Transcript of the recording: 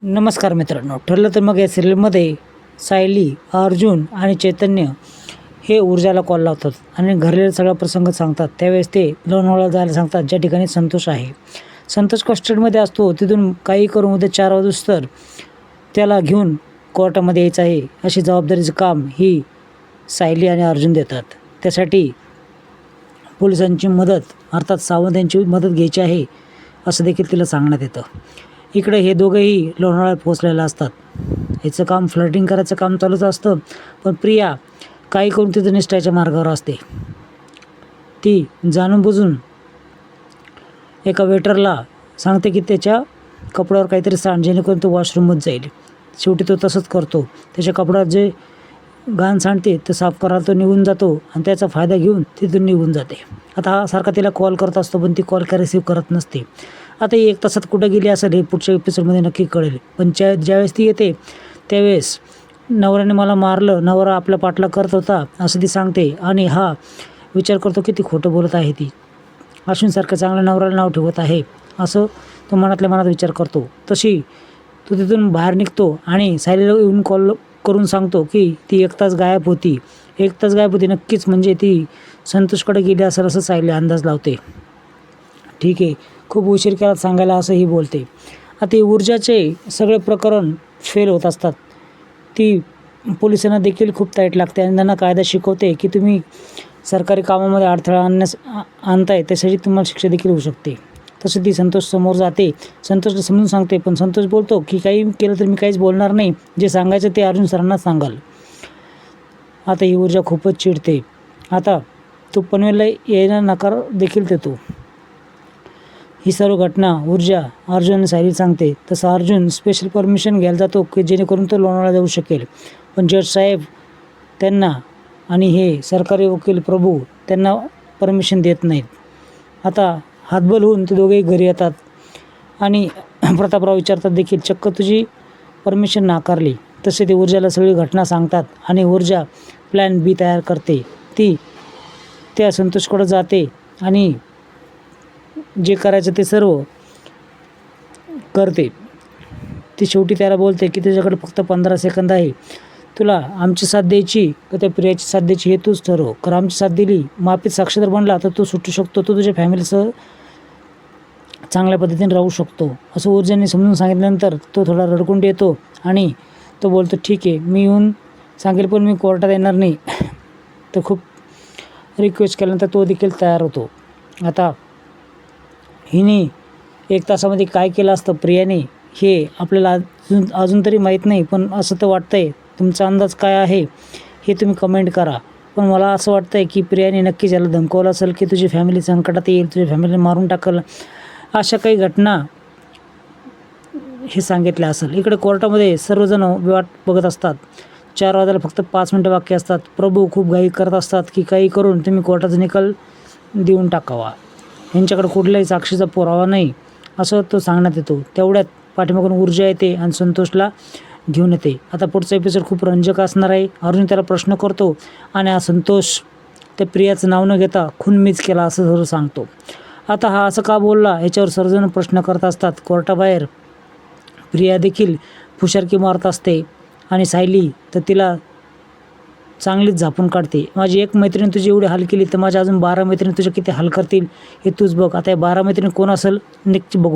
नमस्कार मित्रांनो, ठरलं तर मग या सिरियलमध्ये सायली, अर्जुन आणि चैतन्य हे ऊर्जाला कॉल लावतात आणि घरलेला सगळा प्रसंग सांगतात. त्यावेळेस ते लोणावळ्याला जायला सांगतात, ज्या ठिकाणी संतोष आहे. संतोष कस्टडीमध्ये असतो. तिथून काही करून उद्या 4 वाजता त्याला घेऊन कोर्टामध्ये यायचं आहे, अशी जबाबदारीचं काम ही सायली आणि अर्जुन देतात. त्यासाठी पोलिसांची मदत अर्थात सावंत यांची मदत घ्यायची आहे असं देखील तिला सांगण्यात येतं. इकडे हे दोघंही लोणावळ्यात पोहोचलेलं असतात. याचं काम फ्लर्टिंग करायचं काम चालूच असतं, पण प्रिया काही करून तिथं निष्ठाच्या मार्गावर असते. ती जाणून बुजून एका वेटरला सांगते की त्याच्या कपड्यावर काहीतरी सांड, जेणेकरून तो वॉशरूममध्ये जाईल. शेवटी तो तसंच करतो. त्याच्या कपड्यावर जे घाण सांडते ते साफ करायला तो निघून जातो आणि त्याचा फायदा घेऊन तिथून निघून जाते. आता हा सारखा तिला कॉल करत असतो, पण ती कॉल काय रिसीव्ह करत नसते. आता ही 1 तासात कुठं गेली असेल हे पुढच्या एपिसोडमध्ये नक्की कळेल. पण ज्यावेळेस ती येते त्यावेळेस नवऱ्याने मला मारलं, नवरा आपला पाठलाग करत होता असं ती सांगते. आणि हा विचार करतो की ती खोटं बोलत आहे. ती अश्विनसारखं चांगल्या नवऱ्याला नाव ठेवत आहे असं तो मनातल्या मनात विचार करतो. तशी तो तिथून बाहेर निघतो आणि सायलीला येऊन कॉल करून सांगतो की ती 1 तास गायब होती. 1 तास गायब होती नक्कीच, म्हणजे ती संतोषकडे गेली असेल असं सायली अंदाज लावते. ठीक आहे, खूप उशीर केला सांगायला असंही बोलते. आता ऊर्जाचे सगळे प्रकरण फेल होत असतात. ती पोलिसांना देखील खूप ताईट लागते आणि त्यांना कायदा शिकवते की तुम्ही सरकारी कामामध्ये अडथळा आणताय, त्यासाठी तुम्हाला शिक्षा देखील होऊ शकते. तसं ती संतोष समोर जाते. संतोषला समजून सांगते, पण संतोष बोलतो की काही केलं तर मी काहीच बोलणार नाही, जे सांगायचं ते अर्जुन सरांना सांगाल. आता ही ऊर्जा खूपच चिडते. आता तो पनवेलला यायला नकार देखील देतो. ही सर्व घटना ऊर्जा अर्जुन आणि सायली सांगते. तसं अर्जुन स्पेशल परमिशन घ्यायला जातो की जेणेकरून तो लोणावळा जाऊ शकेल. पण जज साहेब त्यांना आणि हे सरकारी वकील प्रभू त्यांना परमिशन देत नाहीत. आता हातबल होऊन ते दोघेही घरी येतात आणि प्रतापराव विचारतात देखील, चक्क तुझी परमिशन नाकारली. तसे ते ऊर्जाला सगळी घटना सांगतात आणि ऊर्जा प्लॅन बी तयार करते. ती त्या संतोषकडे जाते आणि जे करायचं ते सर्व करते. ती शेवटी त्याला बोलते की तुझ्याकडे फक्त 15 सेकंद आहे. तुला आमची साथ द्यायची का त्या प्रियाची साथ द्यायची हे तूच ठरव. कारण आमची साथ दिली, माफीत साक्षीदार बनला तर तू सुटू शकतो, तू तुझ्या फॅमिलीसह चांगल्या पद्धतीने राहू शकतो असं ऊर्जाने समजून सांगितल्यानंतर तो थोडा रडकुंड येतो आणि तो बोलतो ठीक आहे, मी येऊन सांगेल, पण मी कोर्टात येणार नाही. तर खूप रिक्वेस्ट केल्यानंतर तो देखील तयार होतो. आता हिने 1 तासामध्ये काय केलं असतं प्रियाने हे आपल्याला अजून तरी माहीत नाही, पण असं तर वाटतं आहे. तुमचा अंदाज काय आहे हे तुम्ही कमेंट करा. पण मला असं वाटतं आहे की प्रियाने नक्कीच याला धमकावलं असेल की तुझी फॅमिली संकटात येईल, तुझ्या फॅमिलीला मारून टाकलं, अशा काही घटना हे सांगितल्या असेल. इकडे कोर्टामध्ये सर्वजण वाट बघत असतात. 4 वाजायला फक्त 5 मिनटं बाकी असतात. प्रभू खूप घाई करत असतात की काही करून तुम्ही कोर्टाचा निकाल देऊन टाकावा, यांच्याकडे कुठलाही साक्षीचा पुरावा नाही असं तो सांगण्यात येतो. तेवढ्यात पाठीमागून ऊर्जा येते आणि संतोषला घेऊन येते. आता पुढचा एपिसोड खूप रंजक असणार आहे. अर्जुन त्याला प्रश्न करतो आणि हा संतोष त्या प्रियाचं नाव न घेता खून मीच केला असं सर्व सांगतो. आता हा असं का बोलला याच्यावर सर्वजण प्रश्न करत असतात. कोर्टाबाहेर प्रिया देखील फुशारकी मारत असते आणि सायली तर तिला चांगलीच झापून काढते. माझी एक मैत्रीण तुझी एवढी हाल केली तर माझ्या अजून 12 मैत्रिणी तुझ्या किती हाल करतील हे तूच बघ. आता या 12 मैत्रिणी कोण असेल नक्की बघू.